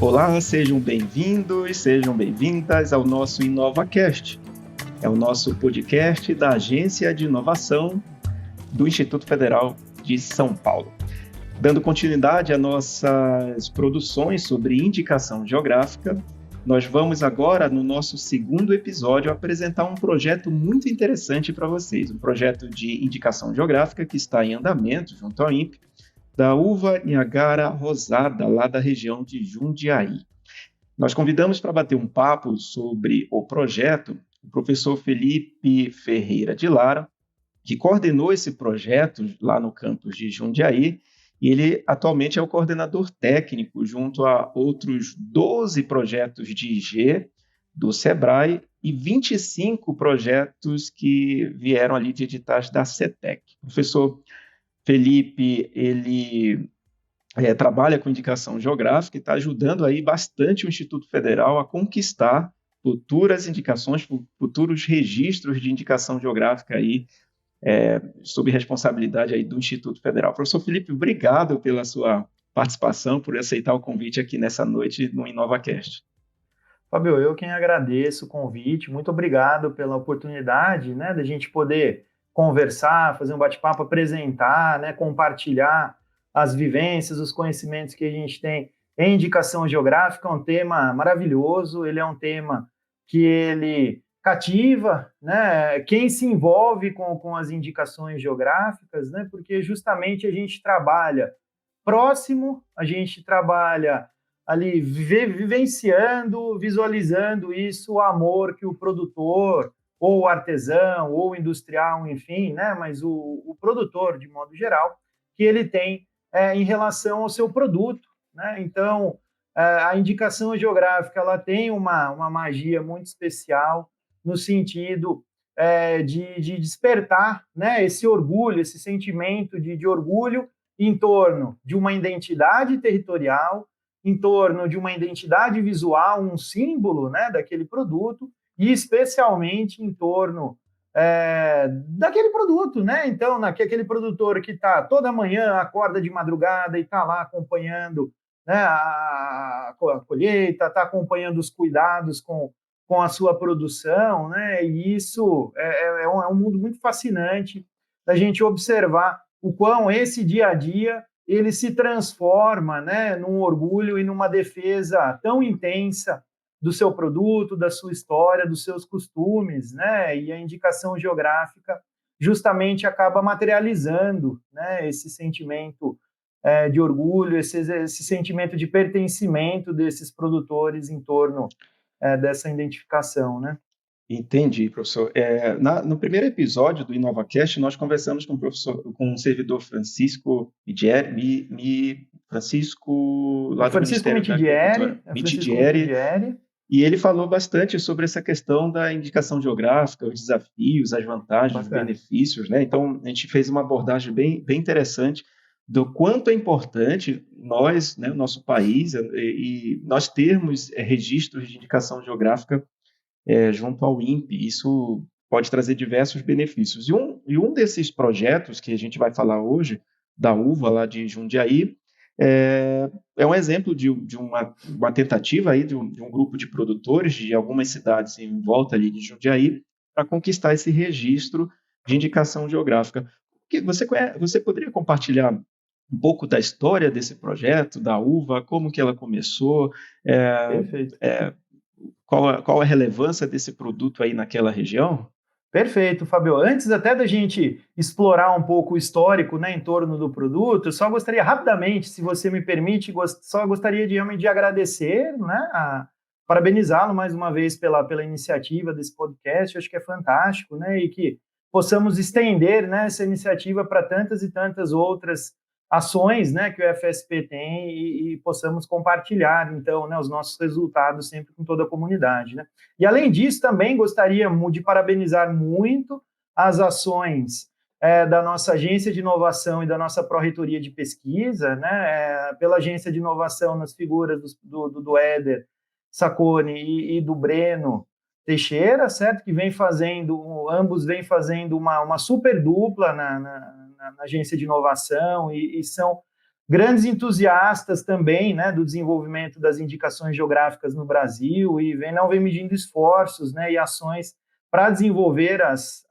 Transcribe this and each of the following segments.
Olá, sejam bem-vindos, sejam bem-vindas ao nosso InovaCast. É o nosso podcast da Agência de Inovação do Instituto Federal de São Paulo. Dando continuidade às nossas produções sobre indicação geográfica, nós vamos agora, no nosso segundo episódio, apresentar um projeto muito interessante para vocês, um projeto de indicação geográfica que está em andamento junto ao INPE, da uva Niagara Rosada, lá da região de Jundiaí. Nós convidamos para bater um papo sobre o projeto o professor Felipe Ferreira de Lara, que coordenou esse projeto lá no campus de Jundiaí, e ele atualmente é o coordenador técnico junto a outros 12 projetos de IG do SEBRAE e 25 projetos que vieram ali de editais da CETEC. O professor Felipe, ele trabalha com indicação geográfica e está ajudando aí bastante o Instituto Federal a conquistar futuras indicações, futuros registros de indicação geográfica aí, sob responsabilidade aí do Instituto Federal. Professor Felipe, obrigado pela sua participação, por aceitar o convite aqui nessa noite no InovaCast. Fábio, eu quem agradeço o convite, muito obrigado pela oportunidade, né, da gente poder conversar, fazer um bate-papo, apresentar, né, compartilhar as vivências, os conhecimentos que a gente tem em indicação geográfica. É um tema maravilhoso, ele é um tema que ele cativa, né, quem se envolve com as indicações geográficas, né, porque justamente a gente trabalha próximo, a gente trabalha ali vivenciando, visualizando isso, o amor que o produtor, ou o artesão, ou o industrial, enfim, né, mas o produtor, de modo geral, que ele tem em relação ao seu produto, né? Então, a indicação geográfica ela tem uma magia muito especial no sentido de despertar, né, esse orgulho, esse sentimento de orgulho em torno de uma identidade territorial, em torno de uma identidade visual, um símbolo, né, daquele produto, e especialmente em torno daquele produto, né? Então, aquele produtor que está toda manhã, acorda de madrugada e está lá acompanhando, né, a colheita, está acompanhando os cuidados com a sua produção, né? E isso é um mundo muito fascinante da gente observar o quão esse dia a dia ele se transforma, né, num orgulho e numa defesa tão intensa do seu produto, da sua história, dos seus costumes, né? E a indicação geográfica justamente acaba materializando, né, esse sentimento de orgulho, esse sentimento de pertencimento desses produtores em torno dessa identificação, né? Entendi, professor. No primeiro episódio do InovaCast, nós conversamos com o servidor Francisco Francisco, lá do Francisco Ministério da Agricultura, Francisco Mitidieri, e ele falou bastante sobre essa questão da indicação geográfica, os desafios, as vantagens, os benefícios, né? Então, a gente fez uma abordagem bem interessante do quanto é importante nós, né, o nosso país, e nós termos registros de indicação geográfica junto ao INPE. Isso pode trazer diversos benefícios. E um desses projetos que a gente vai falar hoje, da uva lá de Jundiaí, é um exemplo de uma tentativa aí de um grupo de produtores de algumas cidades em volta ali de Jundiaí para conquistar esse registro de indicação geográfica. Você poderia compartilhar um pouco da história desse projeto, da uva, como que ela começou? Perfeito. Qual a relevância desse produto aí naquela região? Perfeito, Fabio. Antes até da gente explorar um pouco o histórico, né, em torno do produto, eu só gostaria rapidamente, se você me permite, só gostaria de agradecer, né, parabenizá-lo mais uma vez pela iniciativa desse podcast. Eu acho que é fantástico, né, e que possamos estender, né, essa iniciativa para tantas e tantas outras ações, né, que o FSP tem e possamos compartilhar, então, né, os nossos resultados sempre com toda a comunidade, né? E, além disso, também gostaria de parabenizar muito as ações da nossa agência de inovação e da nossa pró-reitoria de pesquisa, né, pela agência de inovação nas figuras do Éder Sacconi e do Breno Teixeira, certo? Que ambos vêm fazendo uma super dupla na agência de inovação e são grandes entusiastas também, né, do desenvolvimento das indicações geográficas no Brasil e vem medindo esforços, né, e ações para desenvolver as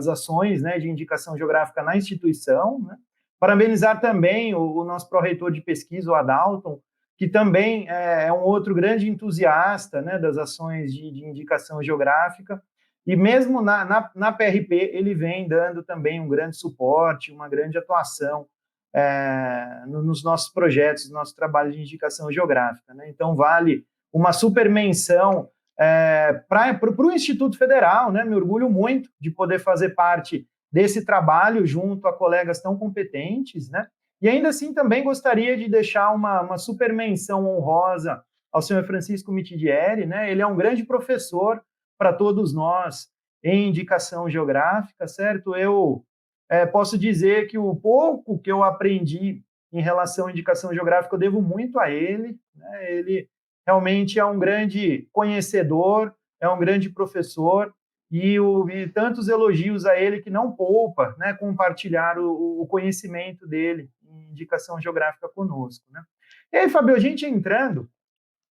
ações, né, de indicação geográfica na instituição, né. Parabenizar também o nosso pró-reitor de pesquisa, o Adalton, que também é um outro grande entusiasta, né, das ações de indicação geográfica, e mesmo na PRP ele vem dando também um grande suporte, uma grande atuação nos nossos projetos, no nosso trabalho de indicação geográfica, né? Então, vale uma super menção para o Instituto Federal, né? Me orgulho muito de poder fazer parte desse trabalho junto a colegas tão competentes, né? E ainda assim também gostaria de deixar uma super menção honrosa ao senhor Francisco Mitidieri, né? Ele é um grande professor para todos nós em indicação geográfica, certo? Eu posso dizer que o pouco que eu aprendi em relação à indicação geográfica eu devo muito a ele, né? Ele realmente é um grande conhecedor, é um grande professor, e tantos elogios a ele que não poupa, né, compartilhar o conhecimento dele em indicação geográfica conosco, né? E aí, Fabio, a gente entrando,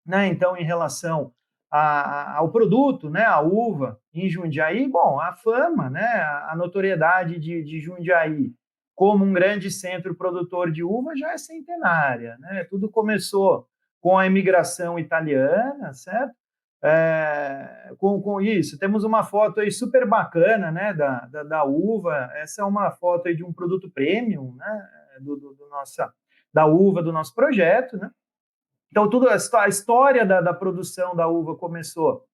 né, então, em relação ao produto, né, a uva em Jundiaí, bom, a fama, né, a notoriedade de Jundiaí como um grande centro produtor de uva já é centenária, né? Tudo começou com a imigração italiana, certo? Com isso, temos uma foto aí super bacana, né, da uva. Essa é uma foto aí de um produto premium, né, da uva do nosso projeto, né? Então, a história da produção da uva começou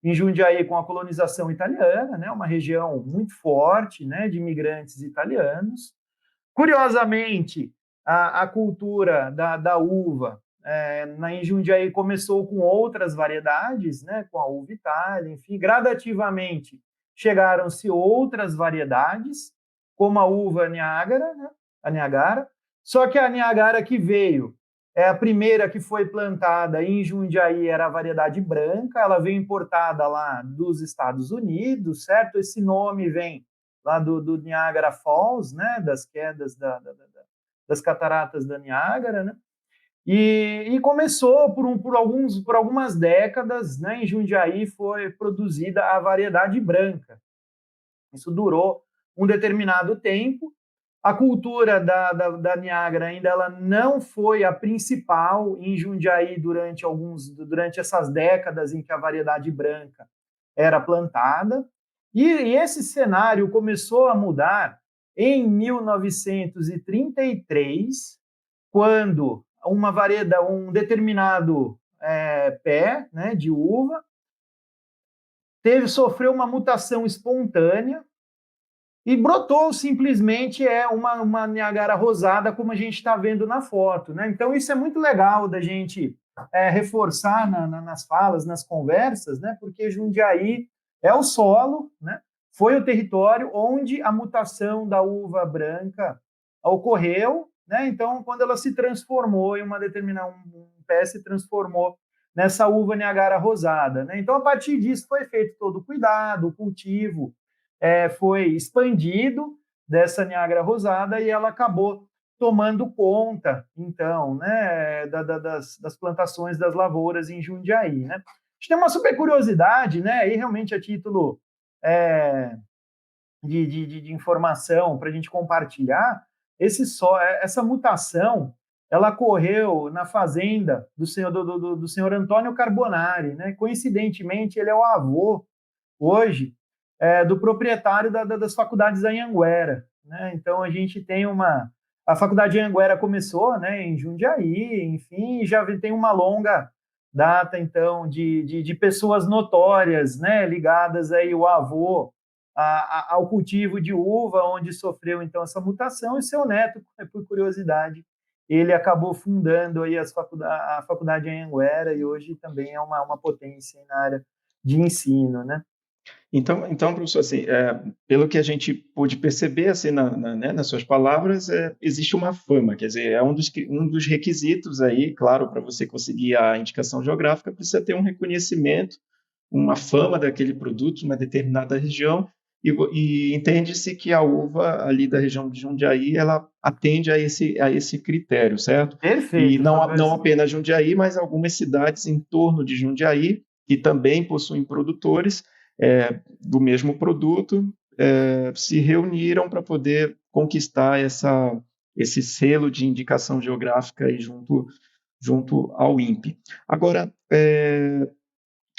em Jundiaí com a colonização italiana, né, uma região muito forte, né, de imigrantes italianos. Curiosamente, a cultura da uva em Jundiaí começou com outras variedades, né, com a uva Itália, enfim, gradativamente chegaram-se outras variedades, como a uva Niágara, né, a Niagara, só que a Niagara que veio, a primeira que foi plantada em Jundiaí era a variedade branca, ela veio importada lá dos Estados Unidos, certo? Esse nome vem lá do Niagara Falls, né, das quedas das cataratas da Niágara, né? E começou por algumas décadas, né, em Jundiaí foi produzida a variedade branca. Isso durou um determinado tempo. A cultura da Niágara ainda ela não foi a principal em Jundiaí durante essas décadas em que a variedade branca era plantada. E esse cenário começou a mudar em 1933, quando um determinado pé, né, de uva sofreu uma mutação espontânea e brotou simplesmente uma Niagara rosada, como a gente está vendo na foto, né? Então, isso é muito legal da gente reforçar nas falas, nas conversas, né? Porque Jundiaí é o solo, né? Foi o território onde a mutação da uva branca ocorreu, né? Então, quando ela se transformou em um pé se transformou nessa uva Niagara rosada, né? Então, a partir disso, foi feito todo o cuidado, o cultivo, foi expandido dessa Niagara rosada e ela acabou tomando conta, então, né, das plantações das lavouras em Jundiaí, né? A gente tem uma super curiosidade, né, e realmente a título de informação para a gente compartilhar, essa mutação, ela ocorreu na fazenda do senhor Antônio Carbonari, né? Coincidentemente, ele é o avô, hoje, do proprietário das faculdades da Anhanguera, né? Então, a gente tem a faculdade de Anhanguera começou, né, em Jundiaí, enfim, e já tem uma longa data, então, de pessoas notórias, né, ligadas aí o avô ao cultivo de uva, onde sofreu, então, essa mutação, e seu neto, por curiosidade, ele acabou fundando aí a faculdade de Anhanguera, e hoje também é uma potência na área de ensino, né? Então, professor, assim, pelo que a gente pôde perceber, assim, né, nas suas palavras, existe uma fama, quer dizer, é um dos requisitos aí, claro, para você conseguir a indicação geográfica, precisa ter um reconhecimento, uma fama daquele produto, uma determinada região, e entende-se que a uva ali da região de Jundiaí, ela atende a esse critério, certo? E Perfeito, não Fabrício. apenas Jundiaí, mas algumas cidades em torno de Jundiaí, que também possuem produtores do mesmo produto, se reuniram para poder conquistar esse selo de indicação geográfica aí junto ao INPE. Agora,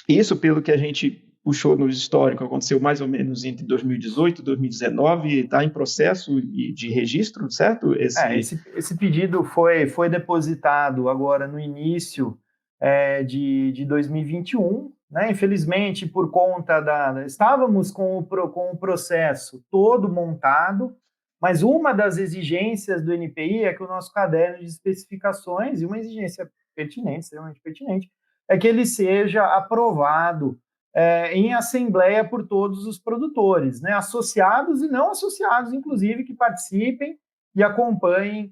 isso, pelo que a gente puxou no histórico, aconteceu mais ou menos entre 2018 e 2019, está em processo de registro, certo? Esse pedido foi depositado agora no início de 2021, né? Infelizmente, por conta estávamos com o processo todo montado, mas uma das exigências do NPI é que o nosso caderno de especificações, e uma exigência pertinente, extremamente pertinente, é que ele seja aprovado em assembleia por todos os produtores, né? Associados e não associados, inclusive, que participem e acompanhem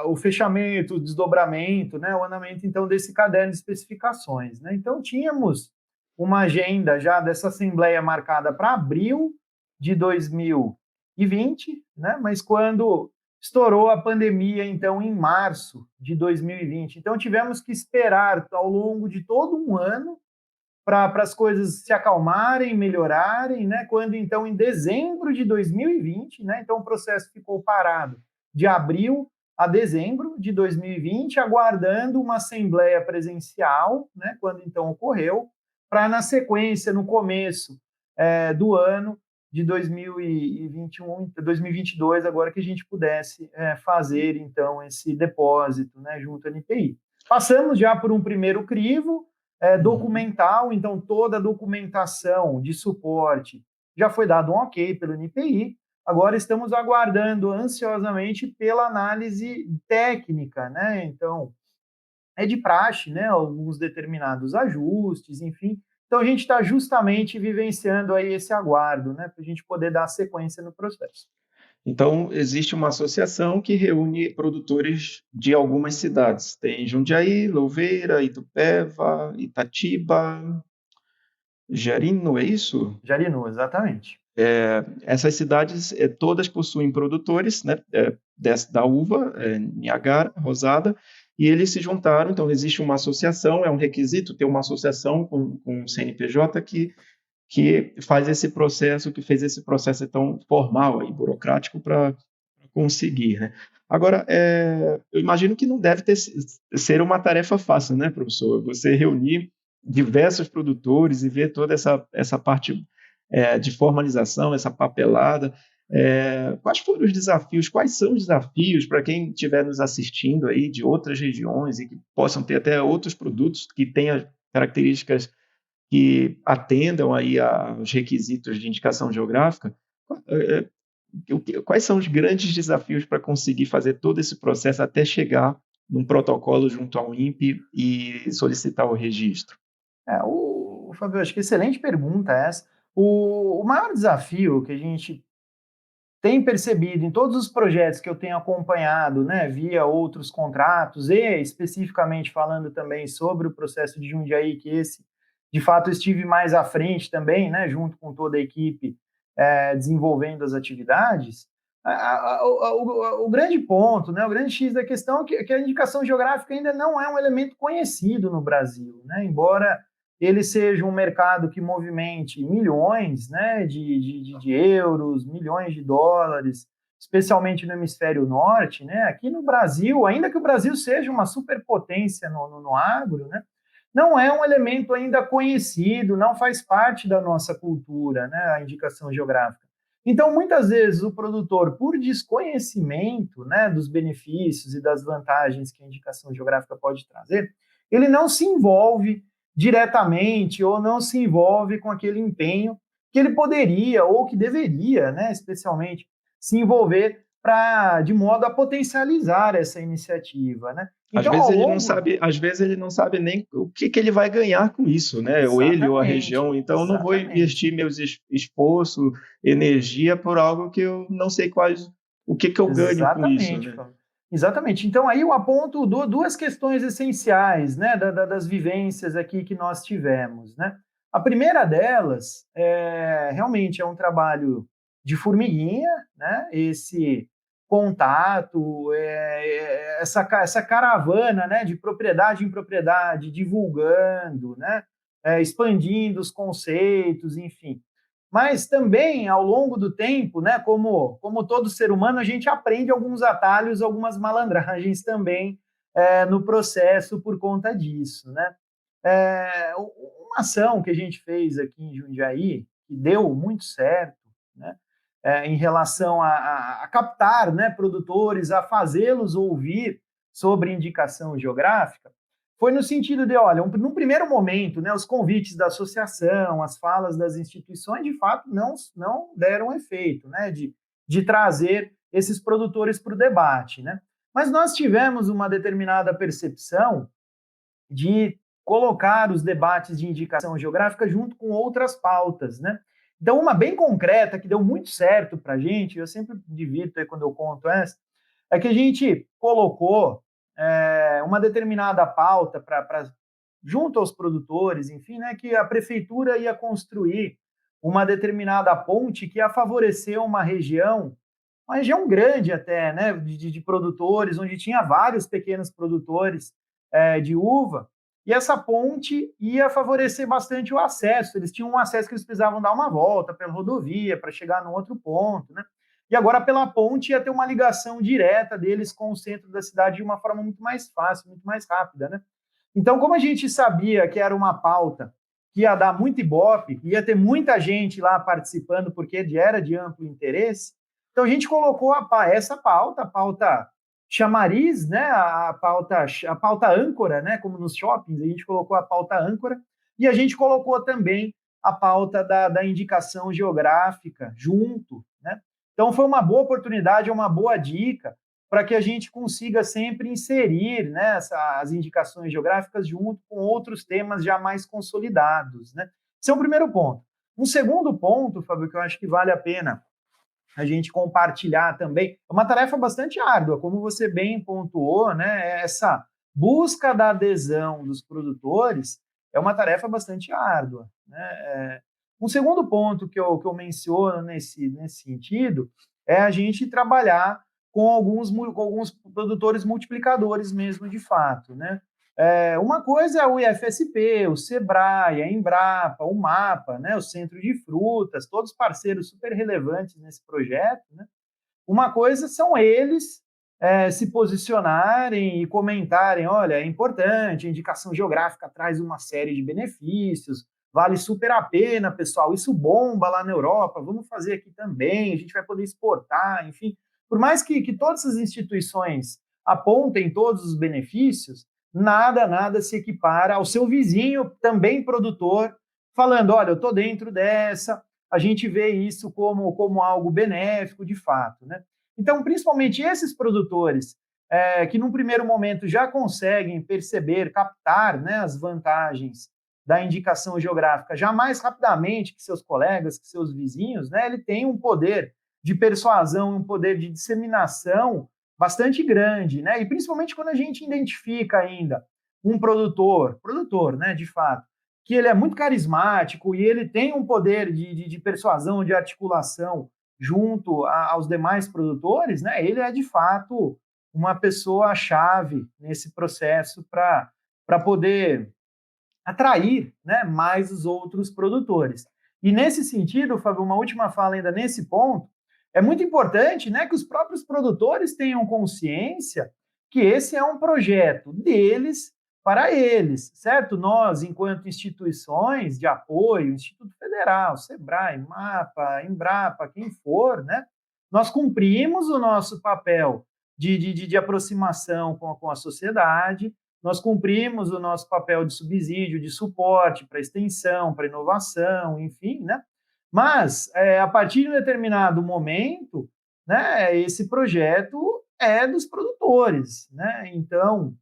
o fechamento, o desdobramento, né, o andamento, então, desse caderno de especificações. Né? Então, tínhamos uma agenda já dessa assembleia marcada para abril de 2020, né, mas quando estourou a pandemia, então, em março de 2020. Então, tivemos que esperar ao longo de todo um ano para as coisas se acalmarem, melhorarem, né? Quando, então, em dezembro de 2020, né? Então, o processo ficou parado de abril a dezembro de 2020, aguardando uma assembleia presencial, né? Quando, então, ocorreu, para, na sequência, no começo do ano de 2021, 2022, agora que a gente pudesse fazer, então, esse depósito, né? Junto à NPI. Passamos já por um primeiro crivo, documental, então toda a documentação de suporte já foi dado um ok pelo NPI, agora estamos aguardando ansiosamente pela análise técnica, né? Então, é de praxe, né? Alguns determinados ajustes, enfim. Então, a gente está justamente vivenciando aí esse aguardo, né? Para a gente poder dar sequência no processo. Então, existe uma associação que reúne produtores de algumas cidades. Tem Jundiaí, Louveira, Itupeva, Itatiba, Jarino, é isso? Jarinu, exatamente. Essas cidades todas possuem produtores, né, da uva, Niagara, Rosada, e eles se juntaram. Então, existe uma associação, é um requisito ter uma associação com o CNPJ que faz esse processo, que fez esse processo tão formal e burocrático para conseguir, né? Agora, eu imagino que não deve ser uma tarefa fácil, né, professor? Você reunir diversos produtores e ver toda essa parte de formalização, essa papelada. Quais foram os desafios? Quais são os desafios para quem estiver nos assistindo aí de outras regiões e que possam ter até outros produtos que tenham características que atendam aí aos requisitos de indicação geográfica? Quais são os grandes desafios para conseguir fazer todo esse processo até chegar num protocolo junto ao INPE e solicitar o registro? Fabio, acho que excelente pergunta essa. O maior desafio que a gente tem percebido em todos os projetos que eu tenho acompanhado, né, via outros contratos e especificamente falando também sobre o processo de Jundiaí, que esse, de fato, estive mais à frente também, né, junto com toda a equipe desenvolvendo as atividades, o grande ponto, né, o grande X da questão é que a indicação geográfica ainda não é um elemento conhecido no Brasil, né, embora ele seja um mercado que movimente milhões, né, de euros, milhões de dólares, especialmente no hemisfério norte, né? Aqui no Brasil, ainda que o Brasil seja uma superpotência no agro, né, não é um elemento ainda conhecido, não faz parte da nossa cultura, né, a indicação geográfica. Então, muitas vezes, o produtor, por desconhecimento, né, dos benefícios e das vantagens que a indicação geográfica pode trazer, ele não se envolve diretamente ou não se envolve com aquele empenho que ele poderia ou que deveria, né, especialmente, se envolver de modo a potencializar essa iniciativa, né? Então, às vezes ele não sabe nem o que ele vai ganhar com isso, né? Ou ele ou a região. Então, eu não vou investir meus esforço, energia por algo que eu não sei o que eu ganho com isso, né? Exatamente. Então, aí eu aponto duas questões essenciais, né, das vivências aqui que nós tivemos, né? A primeira delas realmente é um trabalho de formiguinha, né? Esse contato, essa caravana, né, de propriedade em propriedade, divulgando, né, expandindo os conceitos, enfim. Mas também, ao longo do tempo, né, como todo ser humano, a gente aprende alguns atalhos, algumas malandragens também no processo por conta disso, né? Uma ação que a gente fez aqui em Jundiaí, que deu muito certo, né, em relação a captar, né, produtores, a fazê-los ouvir sobre indicação geográfica, foi no sentido de, olha, num primeiro momento, né, os convites da associação, as falas das instituições, de fato, não deram efeito, né, de trazer esses produtores para o debate, né? Mas nós tivemos uma determinada percepção de colocar os debates de indicação geográfica junto com outras pautas, né? Então, uma bem concreta, que deu muito certo para a gente, eu sempre divirto aí quando eu conto essa, é que a gente colocou uma determinada pauta junto aos produtores, enfim, né, que a prefeitura ia construir uma determinada ponte que ia favorecer uma região grande até, né, de produtores, onde tinha vários pequenos produtores de uva, e essa ponte ia favorecer bastante o acesso. Eles tinham um acesso que eles precisavam dar uma volta pela rodovia para chegar no outro ponto, né? E agora pela ponte ia ter uma ligação direta deles com o centro da cidade de uma forma muito mais fácil, muito mais rápida, né? Então, como a gente sabia que era uma pauta que ia dar muito ibope, ia ter muita gente lá participando porque era de amplo interesse, então a gente colocou essa pauta, a pauta chamariz, né, a pauta âncora, né, como nos shoppings, a gente colocou a pauta âncora, e a gente colocou também a pauta da indicação geográfica junto, né? Então foi uma boa oportunidade, uma boa dica para que a gente consiga sempre inserir, né, as indicações geográficas junto com outros temas já mais consolidados, né? Esse é o primeiro ponto. Um segundo ponto, Fábio, que eu acho que vale a pena a gente compartilhar também. É uma tarefa bastante árdua, como você bem pontuou, né? Essa busca da adesão dos produtores é uma tarefa bastante árdua, né? Um segundo ponto que eu menciono nesse sentido é a gente trabalhar com alguns produtores multiplicadores mesmo, de fato, né? Uma coisa é o IFSP, o SEBRAE, a Embrapa, o MAPA, né, o Centro de Frutas, todos parceiros super relevantes nesse projeto, né? Uma coisa são eles se posicionarem e comentarem, olha, é importante, a indicação geográfica traz uma série de benefícios, vale super a pena, pessoal, isso bomba lá na Europa, vamos fazer aqui também, a gente vai poder exportar, enfim. Por mais que todas as instituições apontem todos os benefícios, nada se equipara ao seu vizinho, também produtor, falando, olha, eu estou dentro dessa, a gente vê isso como algo benéfico, de fato, né? Então, principalmente esses produtores que, num primeiro momento, já conseguem perceber, captar, né, as vantagens da indicação geográfica já mais rapidamente que seus colegas, que seus vizinhos, né, ele tem um poder de persuasão, um poder de disseminação bastante grande, né? E principalmente quando a gente identifica ainda um produtor, né, de fato, que ele é muito carismático e ele tem um poder de persuasão, de articulação junto aos demais produtores, né? Ele é de fato uma pessoa-chave nesse processo para poder atrair, né, mais os outros produtores. E nesse sentido, Fábio, uma última fala ainda nesse ponto, é muito importante, né, que os próprios produtores tenham consciência que esse é um projeto deles para eles, certo? Nós, enquanto instituições de apoio, Instituto Federal, SEBRAE, MAPA, Embrapa, quem for, né, nós cumprimos o nosso papel de aproximação com a sociedade, nós cumprimos o nosso papel de subsídio, de suporte para extensão, para inovação, enfim, né? Mas, a partir de um determinado momento, né, esse projeto é dos produtores, né? Então,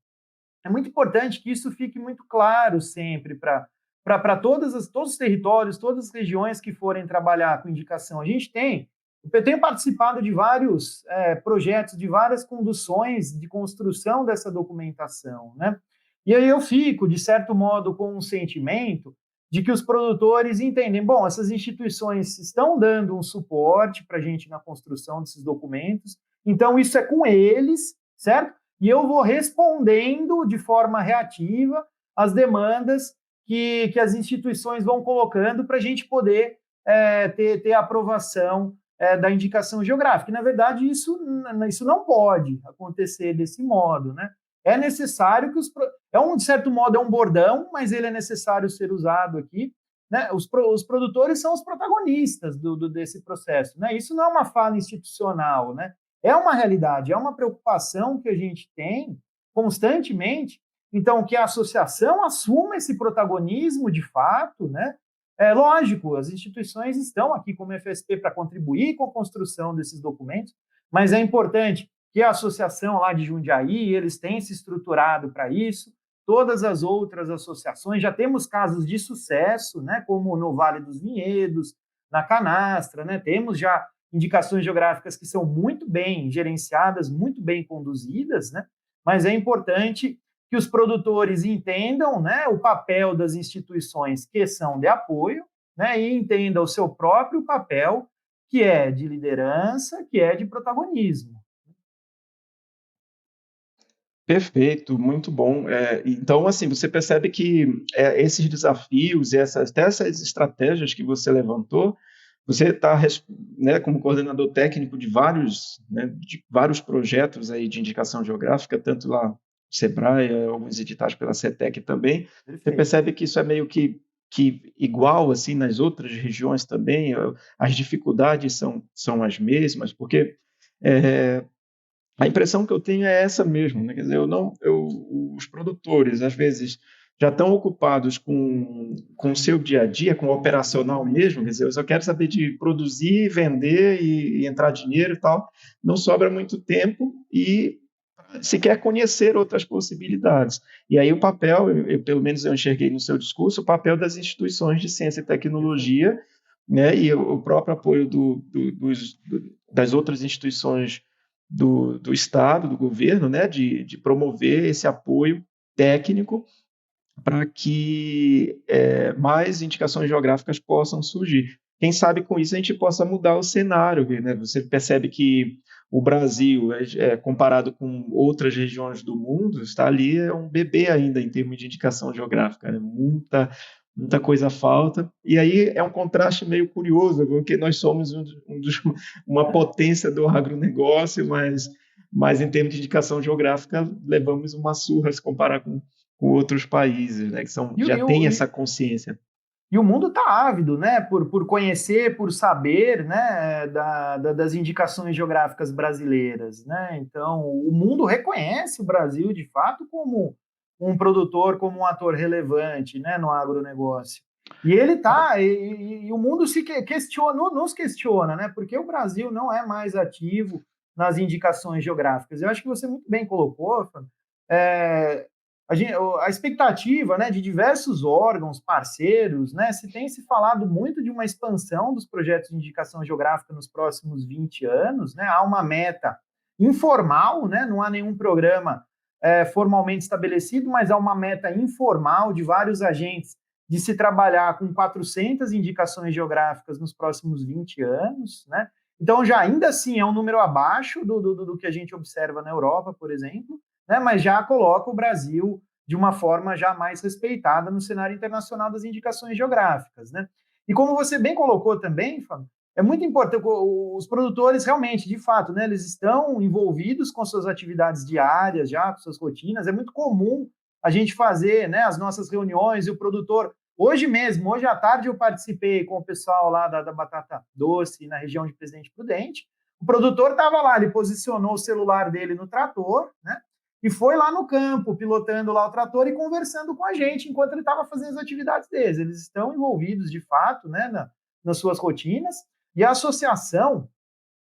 é muito importante que isso fique muito claro sempre para todos os territórios, todas as regiões que forem trabalhar com indicação. Eu tenho participado de vários projetos, de várias conduções de construção dessa documentação, né? E aí eu fico, de certo modo, com um sentimento de que os produtores entendem, bom, essas instituições estão dando um suporte para a gente na construção desses documentos, então isso é com eles, certo? E eu vou respondendo de forma reativa as demandas que as instituições vão colocando para a gente poder ter a aprovação da indicação geográfica. E, na verdade, isso não pode acontecer desse modo, né? É necessário que de certo modo, é um bordão, mas ele é necessário ser usado aqui, né? Os produtores são os protagonistas desse processo, né? Isso não é uma fala institucional, né? É uma realidade, é uma preocupação que a gente tem constantemente. Então, que a associação assuma esse protagonismo de fato, né? É lógico, as instituições estão aqui como FSP para contribuir com a construção desses documentos, mas é importante que a associação lá de Jundiaí, eles têm se estruturado para isso, todas as outras associações, já temos casos de sucesso, né, como no Vale dos Vinhedos, na Canastra, né, temos já indicações geográficas que são muito bem gerenciadas, muito bem conduzidas, né, mas é importante que os produtores entendam, né, o papel das instituições que são de apoio, né, e entendam o seu próprio papel, que é de liderança, que é de protagonismo. Perfeito, muito bom. Então, assim, você percebe que esses desafios, até essas estratégias que você levantou, você está, né, como coordenador técnico de vários projetos aí de indicação geográfica, tanto lá no Sebrae, alguns editados pela CETEC também. Perfeito. Você percebe que isso é meio que igual assim nas outras regiões também, as dificuldades são as mesmas, porque a impressão que eu tenho é essa mesmo, né? Quer dizer, os produtores, às vezes, já estão ocupados com o seu dia a dia, com o operacional mesmo, quer dizer, eu só quero saber de produzir, vender e entrar dinheiro e tal. Não sobra muito tempo e se quer conhecer outras possibilidades. E aí o papel, pelo menos eu enxerguei no seu discurso, o papel das instituições de ciência e tecnologia, né, e o próprio apoio das outras instituições do Estado, do governo, né, de promover esse apoio técnico para que mais indicações geográficas possam surgir. Quem sabe com isso a gente possa mudar o cenário, né? Você percebe que o Brasil, comparado com outras regiões do mundo, está ali, é um bebê ainda em termos de indicação geográfica, né? Muita coisa falta. E aí é um contraste meio curioso, porque nós somos uma potência do agronegócio, mas em termos de indicação geográfica, levamos uma surra se comparar com outros países, né, que já têm essa consciência. E o mundo está ávido, né, por conhecer, por saber, né, das indicações geográficas brasileiras, né? Então, o mundo reconhece o Brasil, de fato, como um produtor, como um ator relevante, né, no agronegócio. E ele está, e o mundo nos questiona, né, porque o Brasil não é mais ativo nas indicações geográficas. Eu acho que você muito bem colocou, a expectativa, né, de diversos órgãos parceiros, né, se falado muito de uma expansão dos projetos de indicação geográfica nos próximos 20 anos, né, há uma meta informal, né, não há nenhum programa formalmente estabelecido, mas há uma meta informal de vários agentes de se trabalhar com 400 indicações geográficas nos próximos 20 anos, né. Então, já ainda assim é um número abaixo do que a gente observa na Europa, por exemplo, né, mas já coloca o Brasil de uma forma já mais respeitada no cenário internacional das indicações geográficas, né? E como você bem colocou também, Fábio, é muito importante, os produtores realmente, de fato, né, eles estão envolvidos com suas atividades diárias já, com suas rotinas, é muito comum a gente fazer, né, as nossas reuniões e o produtor, hoje à tarde eu participei com o pessoal lá da batata doce na região de Presidente Prudente, o produtor estava lá, ele posicionou o celular dele no trator, né, e foi lá no campo, pilotando lá o trator e conversando com a gente enquanto ele estava fazendo as atividades deles. Eles estão envolvidos, de fato, né, nas suas rotinas, e a associação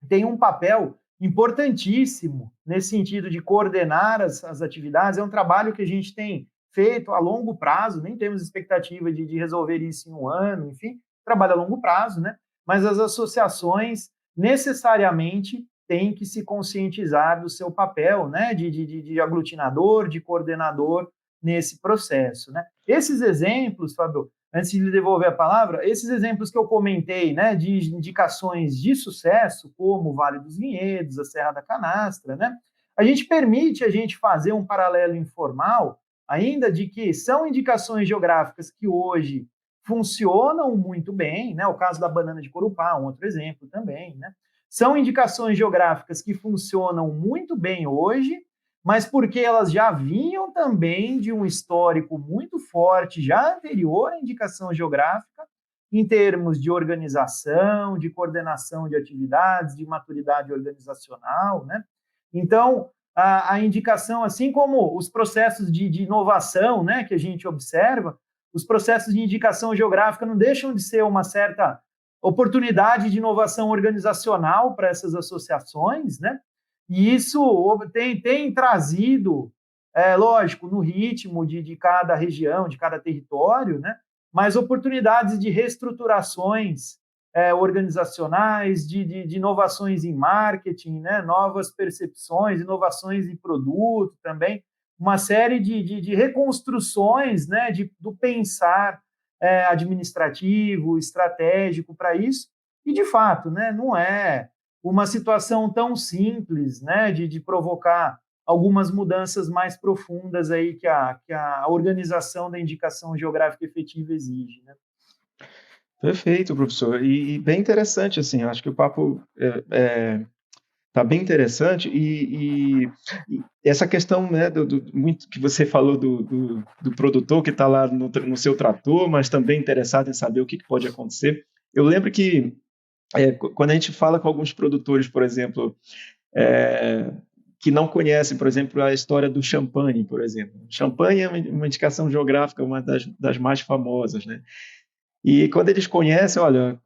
tem um papel importantíssimo nesse sentido de coordenar as atividades. É um trabalho que a gente tem feito a longo prazo, nem temos expectativa de resolver isso em um ano, enfim, trabalho a longo prazo, né? Mas as associações necessariamente tem que se conscientizar do seu papel, né, de aglutinador, de coordenador nesse processo, né? Esses exemplos, Fábio, antes de lhe devolver a palavra, esses exemplos que eu comentei, né, de indicações de sucesso, como o Vale dos Vinhedos, a Serra da Canastra, né, permite a gente fazer um paralelo informal, ainda de que são indicações geográficas que hoje funcionam muito bem, né, o caso da banana de Corupá, um outro exemplo também, né, são indicações geográficas que funcionam muito bem hoje, mas porque elas já vinham também de um histórico muito forte, já anterior à indicação geográfica, em termos de organização, de coordenação de atividades, de maturidade organizacional, né? Então, a indicação, assim como os processos de inovação, né, que a gente observa, os processos de indicação geográfica não deixam de ser uma certa oportunidade de inovação organizacional para essas associações, né? E isso tem trazido, lógico, no ritmo de cada região, de cada território, né? Mas oportunidades de reestruturações organizacionais, de inovações em marketing, né? Novas percepções, inovações em produto também, uma série de reconstruções, né? Do pensar administrativo, estratégico para isso, e de fato, né? Não é uma situação tão simples, né, de provocar algumas mudanças mais profundas aí que a organização da indicação geográfica efetiva exige, né? Perfeito, professor. E bem interessante, assim, acho que o papo tá bem interessante e essa questão, né, muito que você falou do produtor que está lá no seu trator, mas também interessado em saber o que pode acontecer. Eu lembro que quando a gente fala com alguns produtores, por exemplo, que não conhecem, por exemplo, a história do champanhe, por exemplo. Champanhe é uma indicação geográfica, uma das mais famosas, né? E quando eles conhecem, olha,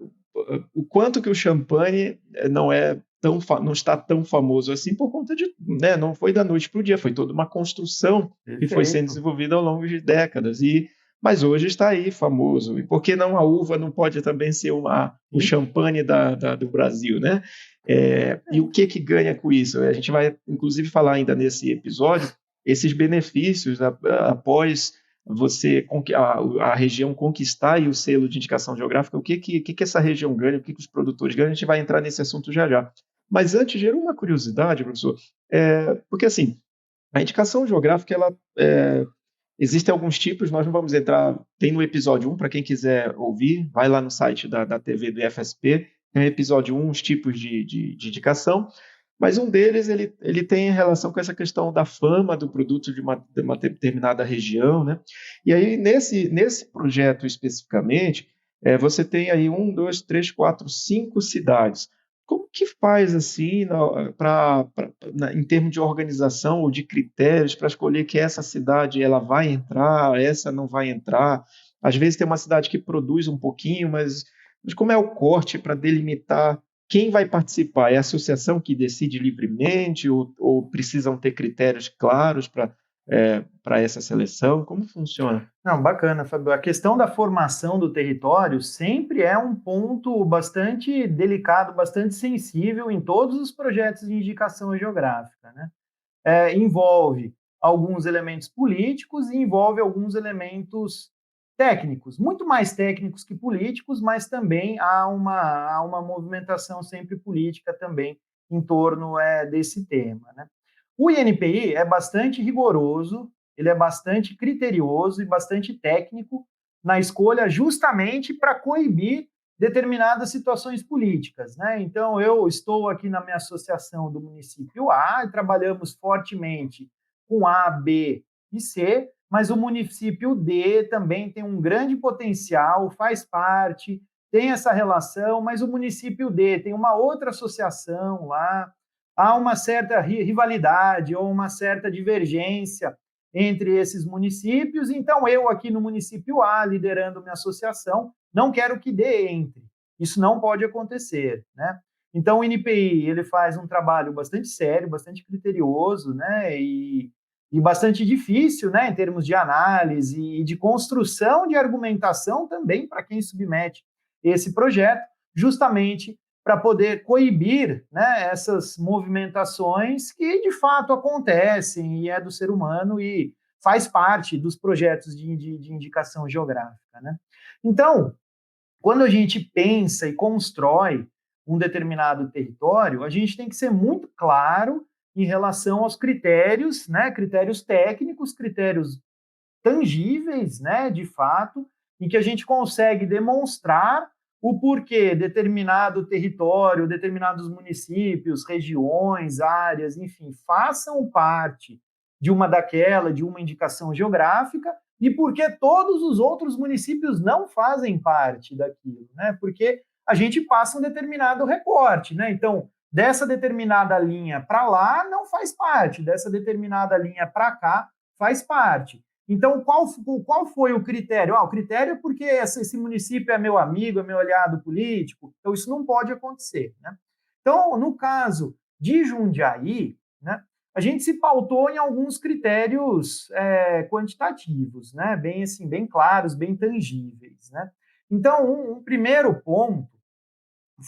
o quanto que o champanhe não está tão famoso assim por conta de, né, não foi da noite para o dia, foi toda uma construção que foi sendo desenvolvida ao longo de décadas. Mas hoje está aí famoso. E por que não a uva não pode também ser o champanhe do Brasil, né? E o que ganha com isso? A gente vai, inclusive, falar ainda nesse episódio esses benefícios após a região conquistar aí o selo de indicação geográfica, o que essa região ganha, o que os produtores ganham, a gente vai entrar nesse assunto já já. Mas antes, gerou uma curiosidade, professor, porque assim, a indicação geográfica, existem alguns tipos, nós não vamos entrar, tem no episódio 1, para quem quiser ouvir, vai lá no site da TV do FSP, tem no episódio 1 os tipos de indicação, mas um deles ele tem relação com essa questão da fama do produto de uma determinada região, né? E aí, nesse projeto especificamente, você tem aí 1, 2, 3, 4, 5 cidades. Como que faz assim em termos de organização ou de critérios para escolher que essa cidade ela vai entrar, essa não vai entrar? Às vezes tem uma cidade que produz um pouquinho, mas como é o corte para delimitar quem vai participar? É a associação que decide livremente ou precisam ter critérios claros para essa seleção? Como funciona? Não, bacana, Fábio. A questão da formação do território sempre é um ponto bastante delicado, bastante sensível em todos os projetos de indicação geográfica, né? Envolve alguns elementos políticos e envolve alguns elementos técnicos, muito mais técnicos que políticos, mas também há uma movimentação sempre política também em torno desse tema, né? O INPI é bastante rigoroso, ele é bastante criterioso e bastante técnico na escolha justamente para coibir determinadas situações políticas, né? Então, eu estou aqui na minha associação do município A e trabalhamos fortemente com A, B e C, mas o município D também tem um grande potencial, faz parte, tem essa relação, mas o município D tem uma outra associação lá, há uma certa rivalidade ou uma certa divergência entre esses municípios, então eu aqui no município A, liderando minha associação, não quero que D entre. Isso não pode acontecer, né? Então o INPI, ele faz um trabalho bastante sério, bastante criterioso, né? E bastante difícil, né, em termos de análise e de construção de argumentação também para quem submete esse projeto, justamente para poder coibir, né, essas movimentações que de fato acontecem e é do ser humano e faz parte dos projetos de indicação geográfica, né? Então, quando a gente pensa e constrói um determinado território, a gente tem que ser muito claro em relação aos critérios, né? Critérios técnicos, critérios tangíveis, né? De fato, em que a gente consegue demonstrar o porquê determinado território, determinados municípios, regiões, áreas, enfim, façam parte de uma indicação geográfica e porque todos os outros municípios não fazem parte daquilo, né? Porque a gente passa um determinado recorte, né? Então, dessa determinada linha para lá não faz parte, dessa determinada linha para cá faz parte. Então, qual foi o critério? O critério é porque esse município é meu amigo, é meu aliado político, então isso não pode acontecer, né? Então, no caso de Jundiaí, né, a gente se pautou em alguns critérios quantitativos, né, bem assim, bem claros, bem tangíveis, né? Então, um primeiro ponto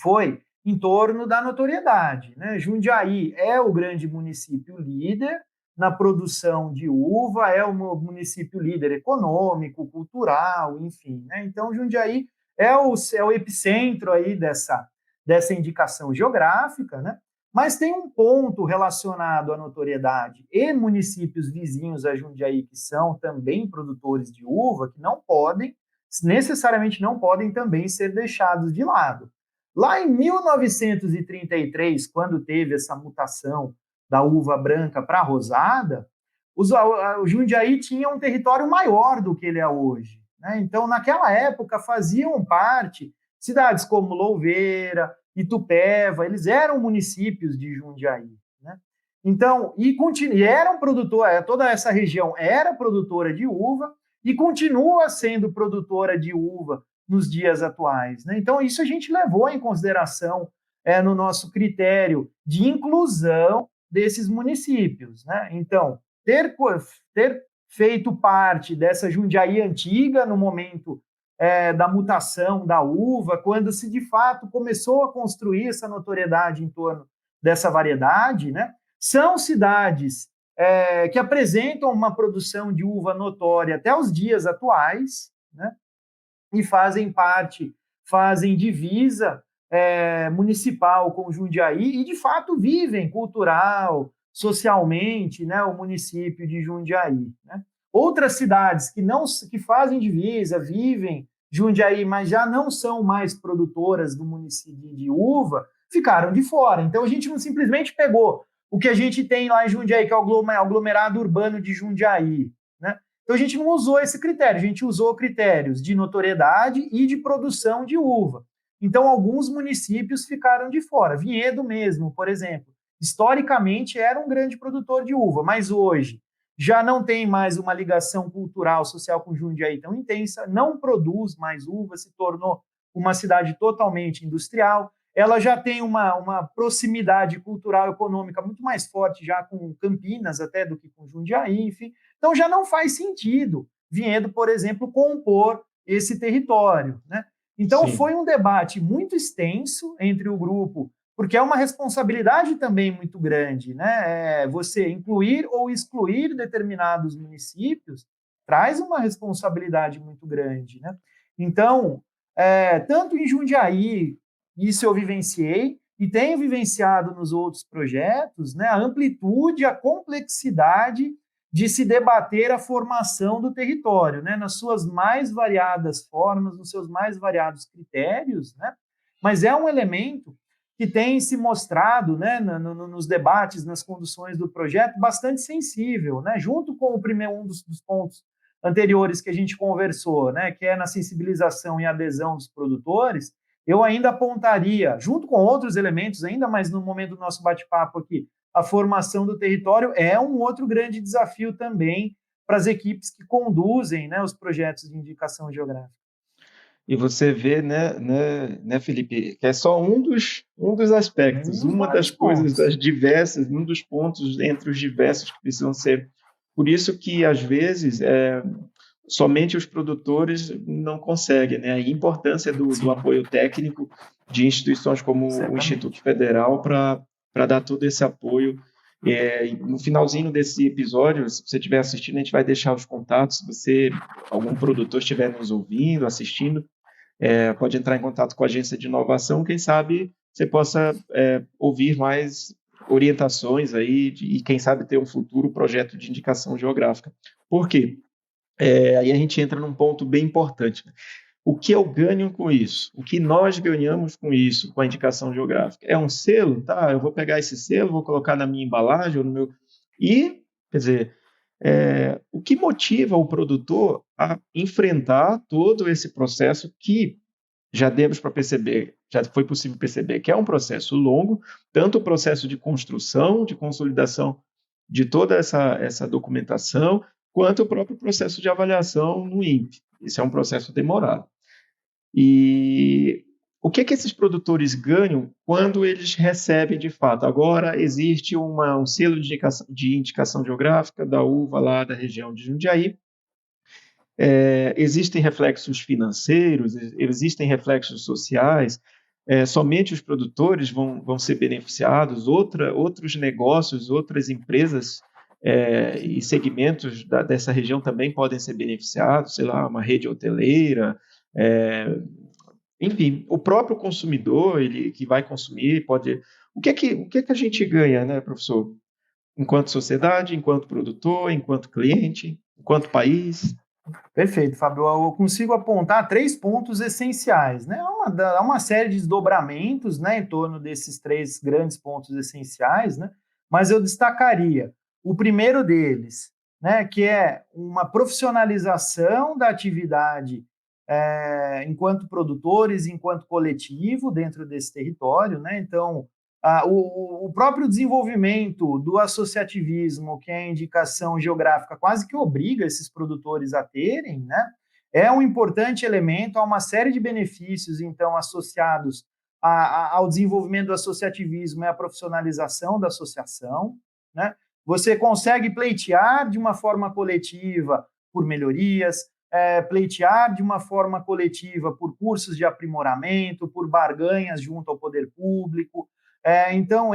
foi em torno da notoriedade, né? Jundiaí é o grande município líder na produção de uva, é o município líder econômico, cultural, enfim, né? Então, Jundiaí é o epicentro aí dessa indicação geográfica, né? Mas tem um ponto relacionado à notoriedade e municípios vizinhos a Jundiaí, que são também produtores de uva, que necessariamente não podem também ser deixados de lado. Lá em 1933, quando teve essa mutação da uva branca para a rosada, o Jundiaí tinha um território maior do que ele é hoje, né? Então, naquela época, faziam parte cidades como Louveira, Itupeva, eles eram municípios de Jundiaí, né? Então, e eram produtores, toda essa região era produtora de uva e continua sendo produtora de uva nos dias atuais, né? Então, isso a gente levou em consideração no nosso critério de inclusão desses municípios, né? Então, ter feito parte dessa Jundiaí antiga no momento da mutação da uva, quando se de fato começou a construir essa notoriedade em torno dessa variedade, né? São cidades que apresentam uma produção de uva notória até os dias atuais, né? E fazem divisa municipal com Jundiaí e, de fato, vivem cultural, socialmente, né, o município de Jundiaí, né? Outras cidades que fazem divisa, vivem Jundiaí, mas já não são mais produtoras do município de uva, ficaram de fora. Então, a gente não simplesmente pegou o que a gente tem lá em Jundiaí, que é o aglomerado urbano de Jundiaí, né? Então, a gente não usou esse critério, a gente usou critérios de notoriedade e de produção de uva. Então, alguns municípios ficaram de fora. Vinhedo mesmo, por exemplo, historicamente era um grande produtor de uva, mas hoje já não tem mais uma ligação cultural, social com Jundiaí tão intensa, não produz mais uva, se tornou uma cidade totalmente industrial. Ela já tem uma proximidade cultural e econômica muito mais forte já com Campinas até do que com Jundiaí, enfim. Então, já não faz sentido Vinhedo, por exemplo, compor esse território, né? Então, Sim. Foi um debate muito extenso entre o grupo, porque é uma responsabilidade também muito grande, né? Você incluir ou excluir determinados municípios traz uma responsabilidade muito grande, né? Então, tanto em Jundiaí, isso eu vivenciei, e tenho vivenciado nos outros projetos, né, a amplitude, a complexidade de se debater a formação do território, né, nas suas mais variadas formas, nos seus mais variados critérios, né, mas é um elemento que tem se mostrado, né, nos debates, nas conduções do projeto, bastante sensível, né, junto com um dos pontos anteriores que a gente conversou, né, que é na sensibilização e adesão dos produtores. Eu ainda apontaria, junto com outros elementos, ainda mais no momento do nosso bate-papo aqui, a formação do território é um outro grande desafio também para as equipes que conduzem, né, os projetos de indicação geográfica. E você vê, né, Felipe, que é só um dos aspectos, uma das coisas das diversas, um dos pontos entre os diversos que precisam ser. Por isso que, às vezes, somente os produtores não conseguem, né? A importância do apoio técnico de instituições como o Instituto Federal para dar todo esse apoio No finalzinho desse episódio, se você estiver assistindo, a gente vai deixar os contatos. Se você, algum produtor estiver nos ouvindo, assistindo, pode entrar em contato com a agência de inovação. Quem sabe você possa ouvir mais orientações aí e quem sabe ter um futuro projeto de indicação geográfica. Por quê? Aí a gente entra num ponto bem importante, né? O que eu ganho com isso? O que nós ganhamos com isso, com a indicação geográfica? É um selo? Tá, eu vou pegar esse selo, vou colocar na minha embalagem ou no meu... E, quer dizer, o que motiva o produtor a enfrentar todo esse processo que já demos para perceber, já foi possível perceber que é um processo longo, tanto o processo de construção, de consolidação de toda essa documentação, quanto o próprio processo de avaliação no INPE. Isso é um processo demorado. E o que esses produtores ganham quando eles recebem de fato? Agora existe um selo de indicação geográfica da uva lá da região de Jundiaí. Existem reflexos financeiros, existem reflexos sociais. Somente os produtores vão ser beneficiados, outros negócios, outras empresas e segmentos dessa região também podem ser beneficiados, sei lá, uma rede hoteleira, enfim, o próprio consumidor, ele que vai consumir, pode... O que é que a gente ganha, né, professor? Enquanto sociedade, enquanto produtor, enquanto cliente, enquanto país? Perfeito, Fábio. Eu consigo apontar 3 pontos essenciais, né? Há uma série de desdobramentos, né, em torno desses 3 grandes pontos essenciais, né? Mas eu destacaria o primeiro deles, né, que é uma profissionalização da atividade enquanto produtores, enquanto coletivo dentro desse território, né? Então, o próprio desenvolvimento do associativismo, que é a indicação geográfica, quase que obriga esses produtores a terem, né? É um importante elemento, há uma série de benefícios, então, associados ao desenvolvimento do associativismo e à profissionalização da associação, né? Você consegue pleitear de uma forma coletiva por melhorias, pleitear de uma forma coletiva por cursos de aprimoramento, por barganhas junto ao poder público. Então,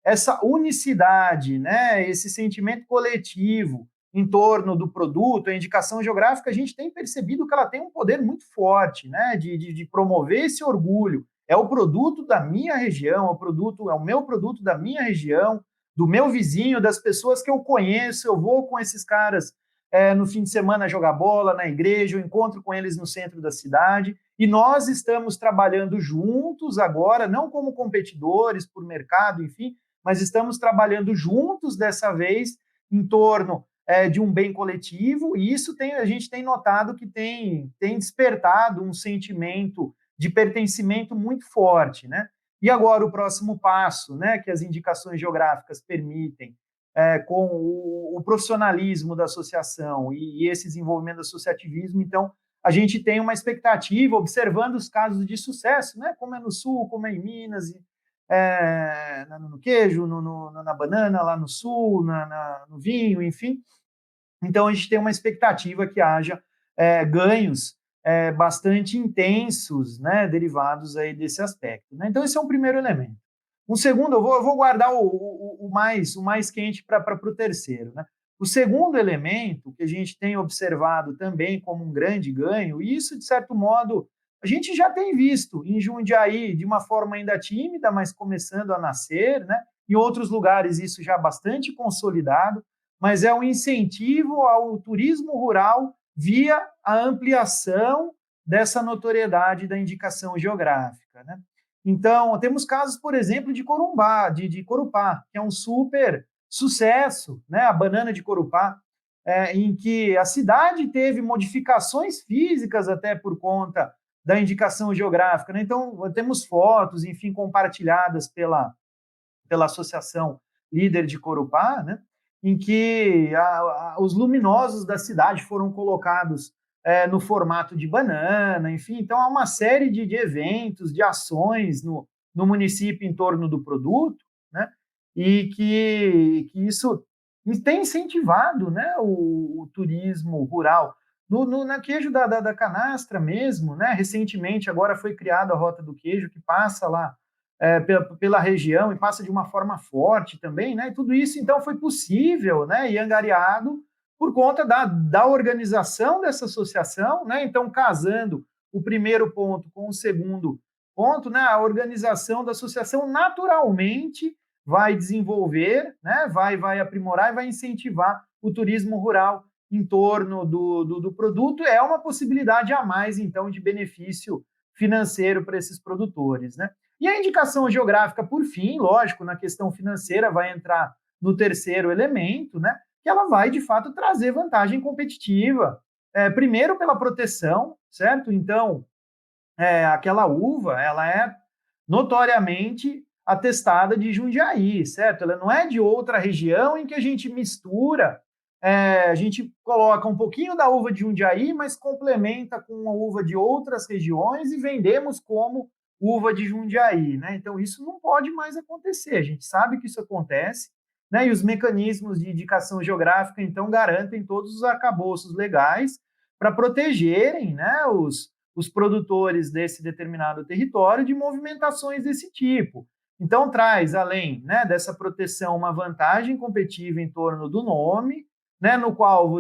essa unicidade, né, esse sentimento coletivo em torno do produto, a indicação geográfica, a gente tem percebido que ela tem um poder muito forte, né, de promover esse orgulho. É o produto da minha região, é o meu produto da minha região, do meu vizinho, das pessoas que eu conheço. Eu vou com esses caras no fim de semana jogar bola na igreja, eu encontro com eles no centro da cidade, e nós estamos trabalhando juntos agora, não como competidores por mercado, enfim, mas estamos trabalhando juntos dessa vez em torno de um bem coletivo, e isso a gente tem notado que tem despertado um sentimento de pertencimento muito forte, né? E agora o próximo passo, né, que as indicações geográficas permitem, com o profissionalismo da associação e esse desenvolvimento do associativismo, então a gente tem uma expectativa, observando os casos de sucesso, né, como é no Sul, como é em Minas, no queijo, na banana lá no Sul, no vinho, enfim. Então a gente tem uma expectativa que haja ganhos bastante intensos, né, derivados aí desse aspecto, né? Então esse é um primeiro elemento. Um segundo, eu vou guardar o mais quente para o terceiro, né? O segundo elemento que a gente tem observado também como um grande ganho, e isso, de certo modo, a gente já tem visto em Jundiaí de uma forma ainda tímida, mas começando a nascer, né? Em outros lugares isso já bastante consolidado, mas é um incentivo ao turismo rural via a ampliação dessa notoriedade da indicação geográfica, né? Então, temos casos, por exemplo, de Corumbá, de Corupá, que é um super sucesso, né? A banana de Corupá, em que a cidade teve modificações físicas até por conta da indicação geográfica, né? Então, temos fotos, enfim, compartilhadas pela Associação Líder de Corupá, né? Em que os luminosos da cidade foram colocados no formato de banana, enfim. Então, há uma série de eventos, de ações no município em torno do produto, né? E que isso tem incentivado, né, o turismo rural. Na queijo da canastra mesmo, né? Recentemente, agora foi criada a Rota do Queijo, que passa lá pela região e passa de uma forma forte também, né? Tudo isso, então, foi possível, né, e angariado por conta da organização dessa associação, né? Então, casando o primeiro ponto com o segundo ponto, né? A organização da associação naturalmente vai desenvolver, né? Vai aprimorar e vai incentivar o turismo rural em torno do produto. É uma possibilidade a mais, então, de benefício financeiro para esses produtores, né? E a indicação geográfica, por fim, lógico, na questão financeira, vai entrar no terceiro elemento, né? Que ela vai, de fato, trazer vantagem competitiva. Primeiro, pela proteção, certo? Então, aquela uva, ela é notoriamente atestada de Jundiaí, certo? Ela não é de outra região em que a gente mistura, a gente coloca um pouquinho da uva de Jundiaí, mas complementa com a uva de outras regiões e vendemos como uva de Jundiaí, né? Então, isso não pode mais acontecer. A gente sabe que isso acontece, né? E os mecanismos de indicação geográfica, então, garantem todos os arcabouços legais para protegerem, né, os produtores desse determinado território de movimentações desse tipo. Então, traz, além, né, dessa proteção, uma vantagem competitiva em torno do nome, né, no qual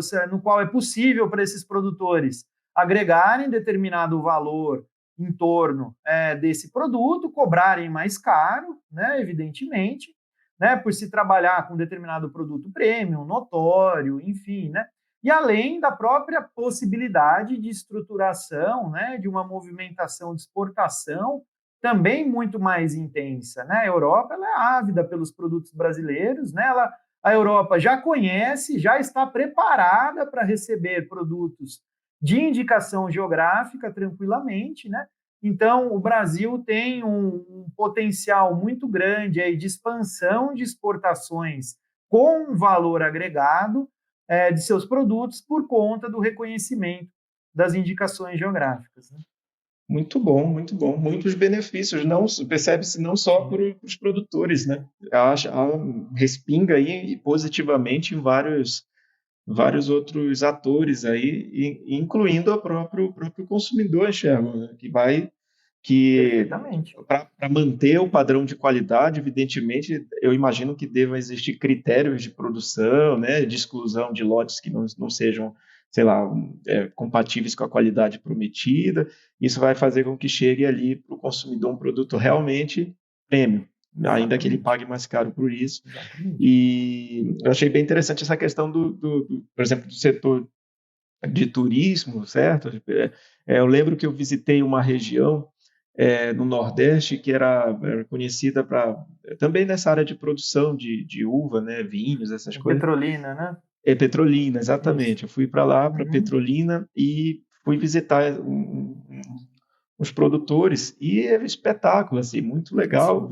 é possível para esses produtores agregarem determinado valor em torno desse produto, cobrarem mais caro, né, evidentemente, né, por se trabalhar com determinado produto premium, notório, enfim, né, e além da própria possibilidade de estruturação, né, de uma movimentação de exportação também muito mais intensa, né? A Europa ela é ávida pelos produtos brasileiros, né? A Europa já conhece, já está preparada para receber produtos de indicação geográfica tranquilamente, né? Então, o Brasil tem um potencial muito grande aí de expansão de exportações com valor agregado de seus produtos por conta do reconhecimento das indicações geográficas, né? Muito bom, muito bom. Muitos benefícios, não percebe-se não só para os produtores, né? Respinga aí positivamente em vários outros atores aí, incluindo o próprio consumidor, enxergo, né? Que para manter o padrão de qualidade, evidentemente, eu imagino que deva existir critérios de produção, né, de exclusão de lotes que não sejam, sei lá, compatíveis com a qualidade prometida. Isso vai fazer com que chegue ali para o consumidor um produto realmente premium, ainda que ele pague mais caro por isso. Exatamente. E eu achei bem interessante essa questão por exemplo, do setor de turismo, certo? Eu lembro que eu visitei uma região no Nordeste que era conhecida também nessa área de produção de uva, né, vinhos, essas coisas. Petrolina, né? Petrolina, exatamente. Eu fui para lá, para Petrolina, e fui visitar os produtores, e era um espetáculo, assim, muito legal.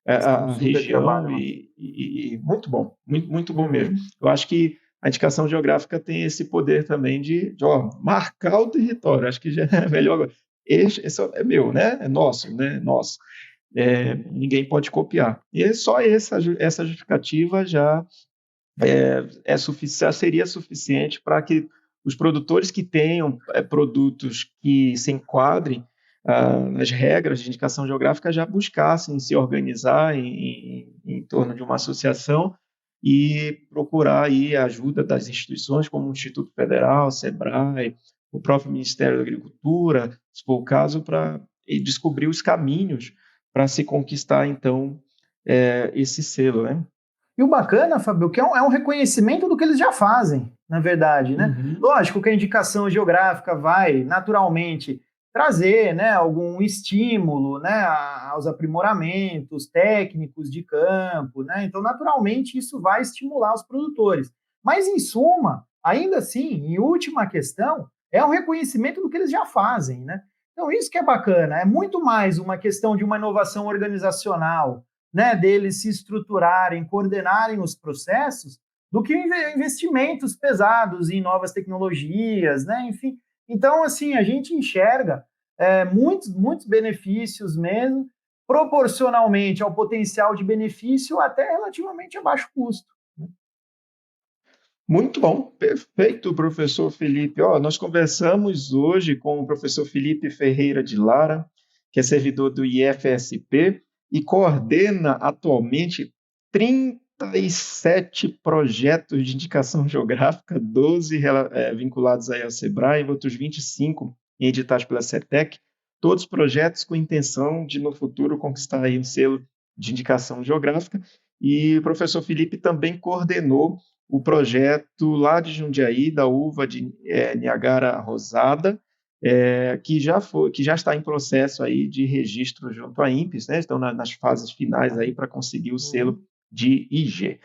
A região, e muito bom, muito bom mesmo. Eu acho que a indicação geográfica tem esse poder também de marcar o território. Acho que já é melhor agora. Esse é meu, né? É nosso, né? Nosso. Ninguém pode copiar. E só essa justificativa já seria suficiente para que os produtores que tenham produtos que se enquadrem nas regras de indicação geográfica já buscassem se organizar em torno de uma associação e procurar aí a ajuda das instituições como o Instituto Federal, SEBRAE, o próprio Ministério da Agricultura, se for o caso, para descobrir os caminhos para se conquistar, então, esse selo, né? E o bacana, Fabio, que é um reconhecimento do que eles já fazem, na verdade, né? Lógico que a indicação geográfica vai, naturalmente, trazer, né, algum estímulo, né, aos aprimoramentos técnicos de campo, né? Então, naturalmente, isso vai estimular os produtores. Mas, em suma, ainda assim, em última questão, é um reconhecimento do que eles já fazem, né? Então, isso que é bacana, é muito mais uma questão de uma inovação organizacional, né, deles se estruturarem, coordenarem os processos, do que investimentos pesados em novas tecnologias, né, enfim. Então, assim, a gente enxerga muitos benefícios mesmo, proporcionalmente ao potencial de benefício, até relativamente a baixo custo. Muito bom, perfeito, professor Felipe. Nós conversamos hoje com o professor Felipe Ferreira de Lara, que é servidor do IFSP, e coordena atualmente 37 projetos de indicação geográfica, 12 vinculados aí ao SEBRAE, outros 25 editados pela CETEC, todos projetos com intenção de, no futuro, conquistar aí um selo de indicação geográfica. E o professor Felipe também coordenou o projeto lá de Jundiaí, da uva de Niagara Rosada, que já está em processo aí de registro junto à INPES, né? Estão nas fases finais aí para conseguir o selo de IG.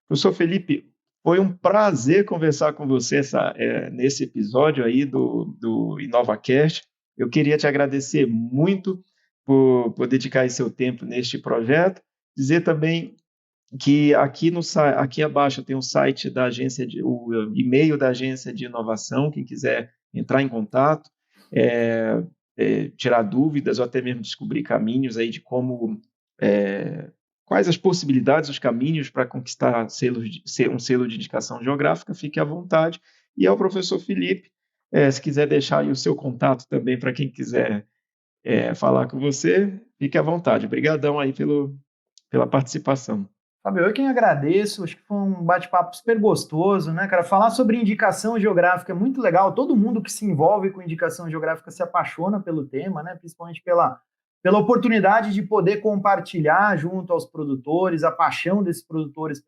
Professor Felipe, foi um prazer conversar com você nesse episódio aí do InovaCast. Eu queria te agradecer muito por dedicar esse seu tempo neste projeto. Dizer também que aqui abaixo tem o site da agência, o e-mail da agência de inovação, quem quiser entrar em contato, tirar dúvidas ou até mesmo descobrir caminhos aí de como, quais as possibilidades, os caminhos para conquistar um selo de indicação geográfica, fique à vontade. E ao professor Felipe, se quiser deixar aí o seu contato também para quem quiser falar com você, fique à vontade. Obrigadão aí pela participação. Fábio, eu quem agradeço, acho que foi um bate-papo super gostoso, né, cara? Falar sobre indicação geográfica é muito legal, todo mundo que se envolve com indicação geográfica se apaixona pelo tema, né? Principalmente pela oportunidade de poder compartilhar junto aos produtores, a paixão desses produtores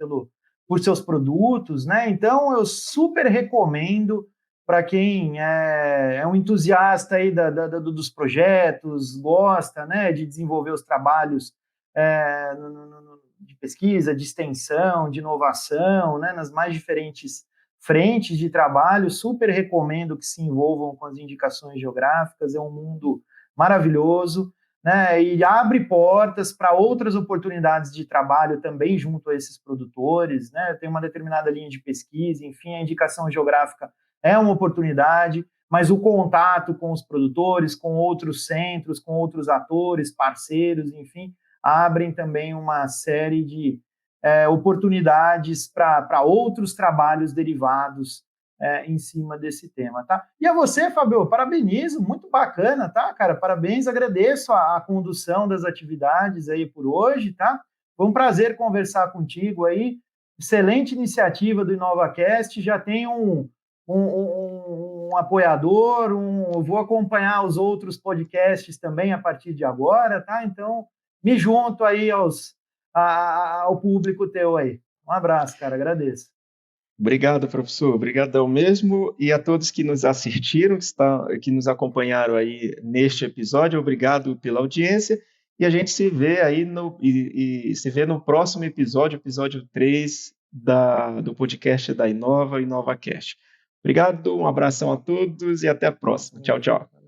por seus produtos, né? Então, eu super recomendo para quem é um entusiasta aí dos projetos, gosta, né, de desenvolver os trabalhos de pesquisa, de extensão, de inovação, né, nas mais diferentes frentes de trabalho, super recomendo que se envolvam com as indicações geográficas, é um mundo maravilhoso, né, e abre portas para outras oportunidades de trabalho também junto a esses produtores, né, tem uma determinada linha de pesquisa, enfim, a indicação geográfica é uma oportunidade, mas o contato com os produtores, com outros centros, com outros atores, parceiros, enfim, abrem também uma série de oportunidades para outros trabalhos derivados em cima desse tema, tá? E a você, Fábio, parabenizo, muito bacana, tá, cara? Parabéns, agradeço a condução das atividades aí por hoje, tá? Foi um prazer conversar contigo aí, excelente iniciativa do InovaCast, já tem um apoiador, vou acompanhar os outros podcasts também a partir de agora, tá? Então, me junto aí ao público teu aí. Um abraço, cara, agradeço. Obrigado, professor, obrigadão mesmo, e a todos que nos assistiram, que nos acompanharam aí neste episódio, obrigado pela audiência, e a gente se vê aí no próximo episódio 3 do podcast da InovaCast. Obrigado, um abração a todos e até a próxima. Tchau, tchau.